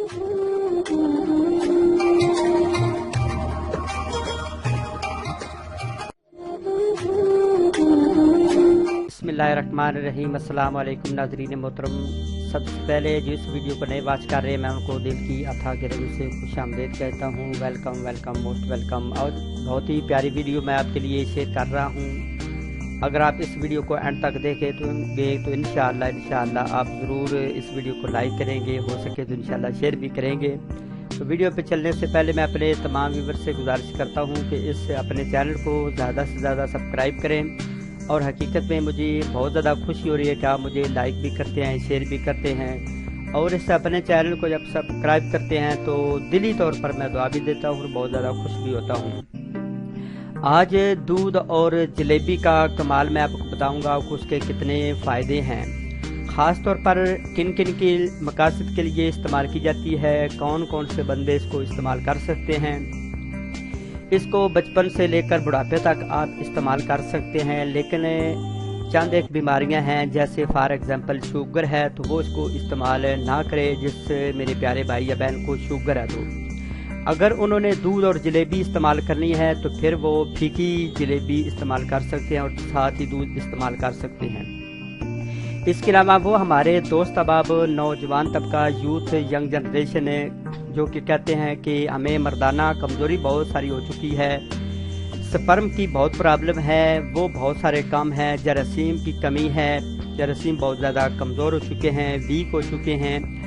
बिस्मिल्लाहिर्रहमानिर्रहीम। अस्सलाम वालेकुम नाज़रीन मोहतरम। सबसे पहले जो इस वीडियो को नए वाच कर रहे हैं, मैं उनको दिल की अथाह गहराइयों से खुश आमदीद कहता हूँ। Welcome welcome most welcome. और बहुत ही प्यारी वीडियो मैं आपके लिए शेयर कर रहा हूँ। अगर आप इस वीडियो को एंड तक देखें तो इंशाअल्लाह आप ज़रूर इस वीडियो को लाइक करेंगे, हो सके तो इंशाअल्लाह शेयर भी करेंगे। तो वीडियो पे चलने से पहले मैं अपने तमाम व्यूअर्स से गुजारिश करता हूँ कि इस अपने चैनल को ज़्यादा से ज़्यादा सब्सक्राइब करें। और हकीकत में मुझे बहुत ज़्यादा खुशी हो रही है कि आप मुझे लाइक भी करते हैं, शेयर भी करते हैं। और इस अपने चैनल को जब सब्सक्राइब करते हैं तो दिली तौर पर मैं दुआ भी देता हूँ और बहुत ज़्यादा खुश भी होता हूँ। आज दूध और जलेबी का कमाल मैं आपको बताऊँगा कि उसके कितने फ़ायदे हैं, ख़ास तौर पर किन किन के मकासद के लिए इस्तेमाल की जाती है, कौन कौन से बंदे इसको इस्तेमाल कर सकते हैं। इसको बचपन से लेकर बुढ़ापे तक आप इस्तेमाल कर सकते हैं, लेकिन चंद एक बीमारियां हैं, जैसे फॉर एग्जांपल शुगर है तो वो इसको इस्तेमाल ना करें। जिस मेरे प्यारे भाई या बहन को शुगर है तो अगर उन्होंने दूध और जलेबी इस्तेमाल करनी है तो फिर वो फीकी जलेबी इस्तेमाल कर सकते हैं और साथ ही दूध इस्तेमाल कर सकते हैं। इसके अलावा वो हमारे दोस्त अहबाब नौजवान तबका यूथ यंग जनरेशन जो कि कहते हैं कि हमें मर्दाना कमज़ोरी बहुत सारी हो चुकी है, स्पर्म की बहुत प्रॉब्लम है, वो बहुत सारे कम हैं, जरासीम की कमी है, जरासीम बहुत ज़्यादा कमज़ोर हो चुके हैं, वीक हो चुके हैं।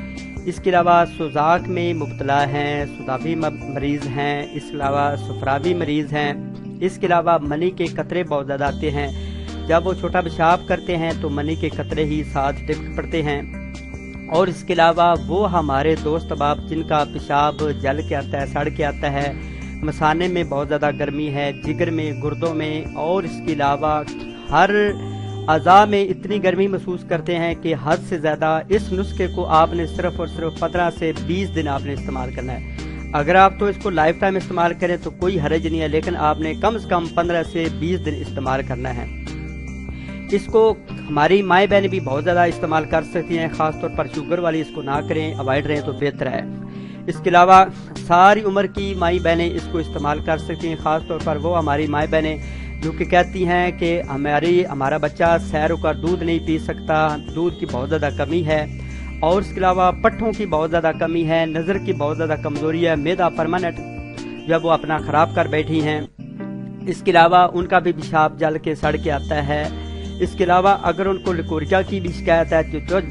इसके अलावा सुजाक में मुब्तला हैं, सुदाबी मरीज़ हैं, इसके अलावा सफरावी मरीज़ हैं। इसके अलावा मनी के कतरे बहुत ज़्यादा आते हैं, जब वो छोटा पेशाब करते हैं तो मनी के कतरे ही साथ टिक पड़ते हैं। और इसके अलावा वो हमारे दोस्त अहबाब जिनका पेशाब जल के आता है, सड़ के आता है, मसाने में बहुत ज़्यादा गर्मी है, जिगर में, गुर्दों में, और इसके अलावा हर अज़ा में इतनी गर्मी महसूस करते हैं कि हद से ज़्यादा। इस नुस्खे को आपने सिर्फ और सिर्फ 15 से 20 दिन आपने इस्तेमाल करना है। अगर आप तो इसको लाइफ टाइम इस्तेमाल करें तो कोई हर्ज नहीं है, लेकिन आपने कम से कम 15 से 20 दिन इस्तेमाल करना है। इसको हमारी माएँ बहनें भी बहुत ज़्यादा इस्तेमाल कर सकती हैं, ख़ासतौर पर शुगर वाली इसको ना करें, अवॉइड रहें तो बेहतर है। इसके अलावा सारी उम्र की माई बहनें इसको इस्तेमाल कर सकती हैं, ख़ासतौर पर वो हमारी माई बहनें जो कि कहती हैं कि हमारा बच्चा सैर होकर दूध नहीं पी सकता, दूध की बहुत ज़्यादा कमी है, और इसके अलावा पट्ठों की बहुत ज़्यादा कमी है, नज़र की बहुत ज़्यादा कमज़ोरी है, मैदा परमानेंट जब वो अपना ख़राब कर बैठी हैं। इसके अलावा उनका भी पेशाब जल के सड़ के आता है। इसके अलावा अगर उनको लिकोरिया की भी शिकायत है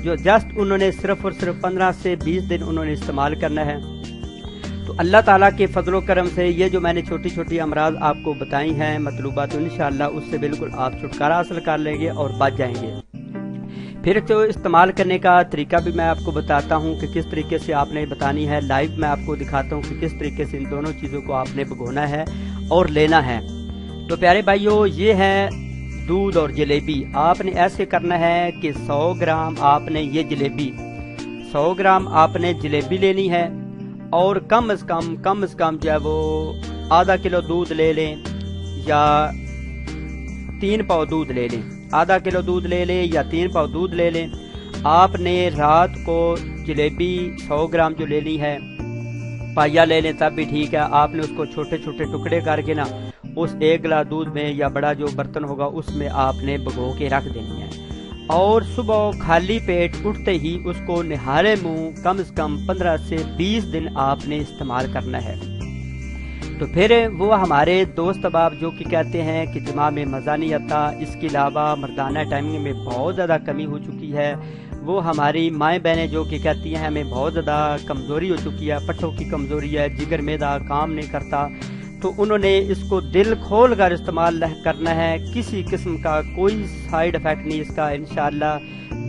जो जस्ट उन्होंने सिर्फ और सिर्फ 15 से 20 दिन उन्होंने इस्तेमाल करना है। तो अल्लाह ताला के फजलो करम से ये जो मैंने छोटी छोटी अमराज आपको बताई हैं मतलूबा, तो इंशाअल्लाह उससे बिल्कुल आप छुटकारा हासिल कर लेंगे और बच जाएंगे। फिर तो इस्तेमाल करने का तरीका भी मैं आपको बताता हूँ कि किस तरीके से आपने बतानी है। लाइव मैं आपको दिखाता हूँ कि किस तरीके से इन दोनों चीज़ों को आपने भिगोना है और लेना है। तो प्यारे भाइयों, ये है दूध और जलेबी। आपने ऐसे करना है कि 100 ग्राम आपने ये जलेबी 100 ग्राम आपने जलेबी लेनी है, और कम से कम जो है वो आधा किलो दूध ले लें या 3 पाव दूध ले लें। आधा किलो दूध ले लें या 3 पाव दूध ले लें। आपने रात को जलेबी 100 ग्राम जो लेनी है, पाया ले लें तब भी ठीक है। आपने उसको छोटे छोटे टुकड़े करके ना उस 1 गिलास दूध में या बड़ा जो बर्तन होगा उसमें आपने भिगो के रख देनी है, और सुबह खाली पेट उठते ही उसको निहारे मुंह कम से कम 15 से 20 दिन आपने इस्तेमाल करना है। तो फिर वो हमारे दोस्त अहबाब जो कि कहते हैं कि दिमाग में मज़ा नहीं आता, इसके अलावा मर्दाना टाइमिंग में बहुत ज़्यादा कमी हो चुकी है, वो हमारी माएँ बहनें जो कि कहती हैं हमें बहुत ज़्यादा कमज़ोरी हो चुकी है, पट्ठों की कमज़ोरी है, जिगर मैदा काम नहीं करता, तो उन्होंने इसको दिल खोल कर इस्तेमाल करना है। किसी किस्म का कोई साइड इफ़ेक्ट नहीं इसका, इंशाअल्लाह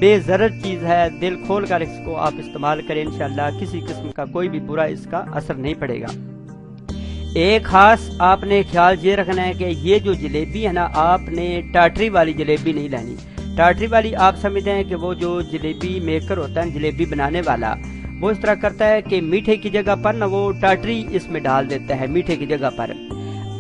बेज़रर चीज़ है। दिल खोल कर इसको आप इस्तेमाल करें, इंशाअल्लाह किसी किस्म का कोई भी बुरा इसका असर नहीं पड़ेगा। एक खास आपने ख्याल ये रखना है कि ये जो जलेबी है ना, आपने टाटरी वाली जलेबी नहीं लेनी। टाटरी वाली आप समझते हैं कि वो जो जलेबी मेकर होता है, जलेबी बनाने वाला, वो इस तरह करता है कि मीठे की जगह पर ना वो टाटरी इसमें डाल देता है मीठे की जगह पर।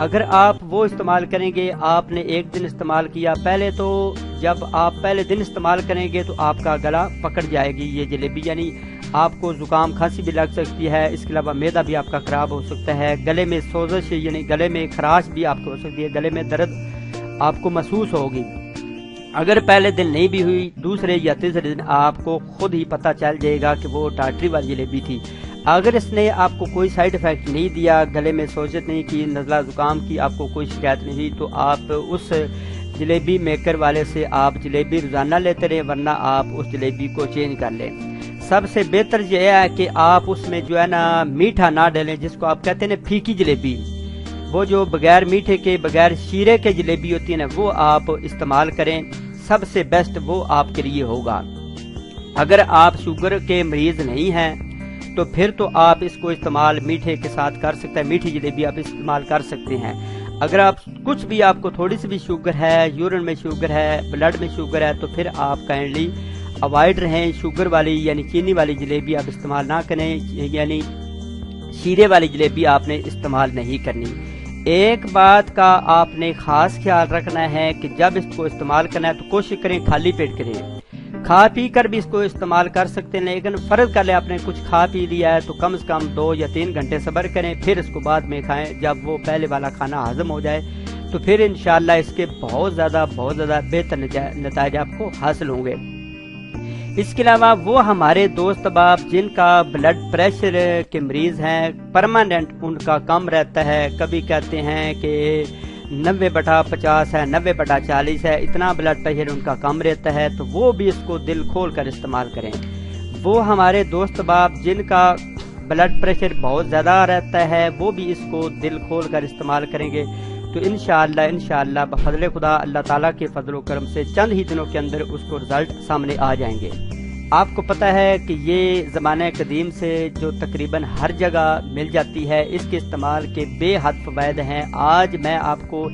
अगर आप वो इस्तेमाल करेंगे, आपने एक दिन इस्तेमाल किया, पहले तो जब आप पहले दिन इस्तेमाल करेंगे तो आपका गला पकड़ जाएगी ये जलेबी, यानी آپ کو زکام کھانسی بھی لگ سکتی ہے، اس کے علاوہ معدہ بھی آپ کا خراب ہو سکتا ہے، گلے میں سوزش یعنی گلے میں خراش بھی آپ کو ہو سکتی ہے، گلے میں درد آپ کو محسوس ہوگی۔ اگر پہلے دن نہیں بھی ہوئی، دوسرے یا تیسرے دن آپ کو خود ہی پتہ چل جائے گا کہ وہ ٹاٹری والی جلیبی تھی۔ اگر اس نے آپ کو کوئی سائیڈ افیکٹ نہیں دیا، گلے میں سوزش نہیں کی، نزلہ زکام کی آپ کو کوئی شکایت نہیں ہوئی، تو آپ اس جلیبی میکر والے سے آپ جلیبی روزانہ لیتے رہے، ورنہ آپ اس جلیبی کو چینج کر لیں۔ سب سے بہتر یہ ہے کہ آپ اس میں جو ہے نا میٹھا نہ ڈالیں، جس کو آپ کہتے ہیں نا پھیکی جلیبی، وہ جو بغیر میٹھے کے بغیر شیرے کے جلیبی ہوتی ہے نا، وہ آپ استعمال کریں، سب سے بیسٹ وہ آپ کے لیے ہوگا۔ اگر آپ شوگر کے مریض نہیں ہیں تو پھر تو آپ اس کو استعمال میٹھے کے ساتھ کر سکتے ہیں، میٹھی جلیبی آپ استعمال کر سکتے ہیں۔ اگر آپ کچھ بھی آپ کو تھوڑی سی بھی شوگر ہے، یورین میں شوگر ہے، بلڈ میں شوگر ہے، تو پھر آپ کائنڈلی اوائڈ رہیں، شوگر والی یعنی چینی والی جلیبی آپ استعمال نہ کریں، یعنی شیرے والی جلیبی آپ نے استعمال نہیں کرنی۔ ایک بات کا آپ نے خاص خیال رکھنا ہے کہ جب اس کو استعمال کرنا ہے تو کوشش کریں خالی پیٹ کریں، کھا پی کر بھی اس کو استعمال کر سکتے ہیں، لیکن فرض کر لیں آپ نے کچھ کھا پی لیا ہے تو کم از کم 2 یا 3 گھنٹے صبر کریں، پھر اس کو بعد میں کھائیں، جب وہ پہلے والا کھانا ہضم ہو جائے تو پھر انشاءاللہ اس کے بہت زیادہ بہتر نتائج آپ کو حاصل ہوں گے۔ اس کے علاوہ وہ ہمارے دوست احباب جن کا بلڈ پریشر کے مریض ہیں، پرماننٹ ان کا کم رہتا ہے، کبھی کہتے ہیں کہ 90/50 ہے، 90/40 ہے، اتنا بلڈ پریشر ان کا کم رہتا ہے، تو وہ بھی اس کو دل کھول کر استعمال کریں۔ وہ ہمارے دوست احباب جن کا بلڈ پریشر بہت زیادہ رہتا ہے، وہ بھی اس کو دل کھول کر استعمال کریں گے تو انشاءاللہ بفضل خدا اللہ تعالیٰ کے فضل و کرم سے چند ہی دنوں کے اندر اس کو رزلٹ سامنے آ جائیں گے۔ آپ کو پتہ ہے کہ یہ زمانہ قدیم سے جو تقریباً ہر جگہ مل جاتی ہے، اس کے استعمال کے بے حد فوائد ہیں۔ آج میں آپ کو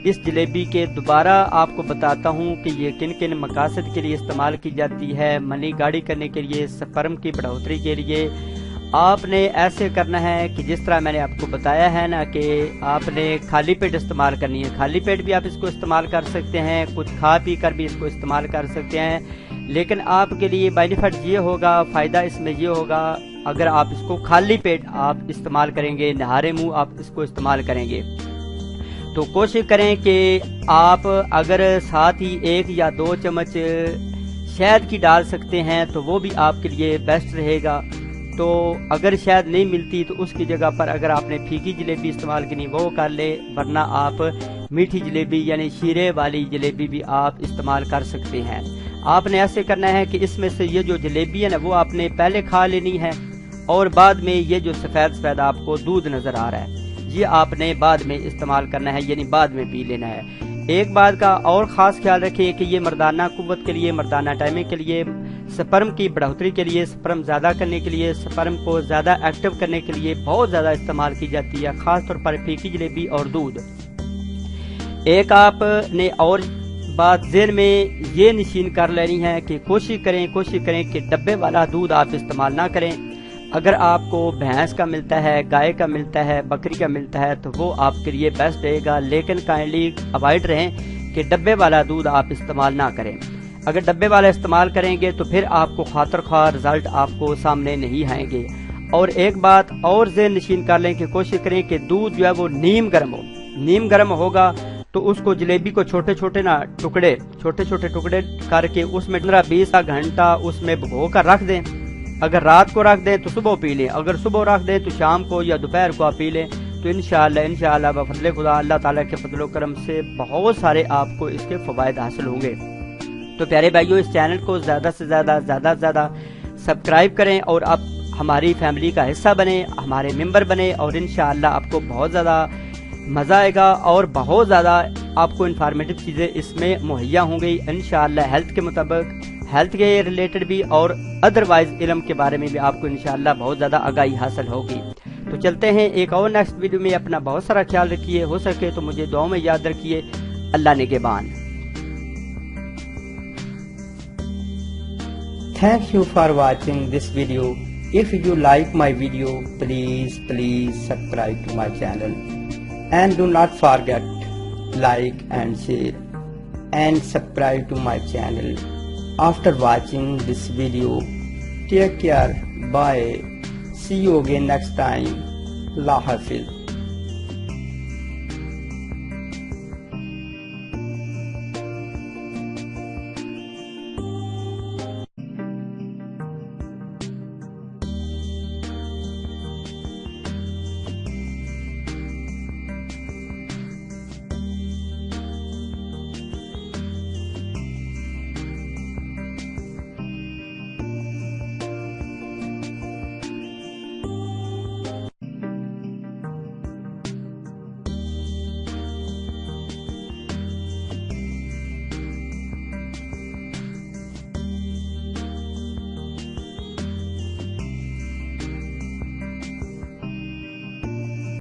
اس جلیبی کے دوبارہ آپ کو بتاتا ہوں کہ یہ کن کن مقاصد کے لیے استعمال کی جاتی ہے۔ منی گاڑی کرنے کے لیے، سپرم کی بڑھوتری کے لیے آپ نے ایسے کرنا ہے کہ جس طرح میں نے آپ کو بتایا ہے نا کہ آپ نے خالی پیٹ استعمال کرنی ہے، خالی پیٹ بھی آپ اس کو استعمال کر سکتے ہیں، کچھ کھا پی کر بھی اس کو استعمال کر سکتے ہیں، لیکن آپ کے لیے بینیفٹ یہ ہوگا، فائدہ اس میں یہ ہوگا اگر آپ اس کو خالی پیٹ آپ استعمال کریں گے، نہارے منہ آپ اس کو استعمال کریں گے تو کوشش کریں کہ آپ اگر ساتھ ہی 1 یا 2 چمچ شہد کی ڈال سکتے ہیں تو وہ بھی آپ کے لیے بیسٹ رہے گا۔ تو اگر شہد نہیں ملتی تو اس کی جگہ پر اگر آپ نے پھیکی جلیبی استعمال کرنی وہ کر لے، ورنہ آپ میٹھی جلیبی یعنی شیرے والی جلیبی بھی آپ استعمال کر سکتے ہیں۔ آپ نے ایسے کرنا ہے کہ اس میں سے یہ جو جلیبی ہے نا وہ آپ نے پہلے کھا لینی ہے، اور بعد میں یہ جو سفید آپ کو دودھ نظر آ رہا ہے یہ آپ نے بعد میں استعمال کرنا ہے، یعنی بعد میں پی لینا ہے۔ ایک بات کا اور خاص خیال رکھیے کہ یہ مردانہ قوت کے لیے، مردانہ ٹائمنگ کے لیے، سپرم کی بڑھوتری کے لیے، سپرم زیادہ کرنے کے لیے، سپرم کو زیادہ ایکٹیو کرنے کے لیے بہت زیادہ استعمال کی جاتی ہے، خاص طور پر پھیکی جلیبی اور دودھ۔ ایک آپ نے اور بات ذہن میں یہ نشین کر لینی ہے کہ کوشش کریں کہ ڈبے والا دودھ آپ استعمال نہ کریں۔ اگر آپ کو بھینس کا ملتا ہے، گائے کا ملتا ہے، بکری کا ملتا ہے تو وہ آپ کے لیے بیسٹ رہے گا، لیکن کائنڈلی اوائڈ رہیں کہ ڈبے والا دودھ آپ استعمال نہ کریں۔ اگر ڈبے والا استعمال کریں گے تو پھر آپ کو خاطر خواہ رزلٹ آپ کو سامنے نہیں آئیں گے۔ اور ایک بات اور ذہن نشین کر لیں کہ کوشش کریں کہ دودھ جو ہے وہ نیم گرم ہو، نیم گرم ہوگا تو اس کو جلیبی کو چھوٹے چھوٹے ٹکڑے کر کے اس میں 15-20 گھنٹہ اس میں بھگو کر رکھ دیں۔ اگر رات کو رکھ دیں تو صبح پی لیں، اگر صبح رکھ دیں تو شام کو یا دوپہر کو آپ پی لیں تو انشاءاللہ بفضل خدا اللہ تعالیٰ کے فضل و کرم سے بہت سارے آپ کو اس کے فوائد حاصل ہوں گے۔ تو پیارے بھائیو، اس چینل کو زیادہ سے زیادہ سبسکرائب کریں اور آپ ہماری فیملی کا حصہ بنیں، ہمارے ممبر بنیں، اور انشاءاللہ آپ کو بہت زیادہ مزہ آئے گا اور بہت زیادہ آپ کو انفارمیٹیو چیزیں اس میں مہیا ہوں گی انشاءاللہ، ہیلتھ کے مطابق، ہیلتھ کے ریلیٹڈ بھی اور ادروائز علم کے بارے میں بھی آپ کو انشاءاللہ بہت زیادہ آگاہی حاصل ہوگی۔ تو چلتے ہیں ایک اور نیکسٹ ویڈیو میں، اپنا بہت سارا خیال رکھیے، ہو سکے تو مجھے دعاؤں میں یاد رکھیے۔ اللہ نگہبان۔ Thank you for watching this video. If you like my video, please subscribe to my channel. And do not forget like and share and subscribe to my channel. After watching this video, take care, bye, see you again next time, اللہ حافظ.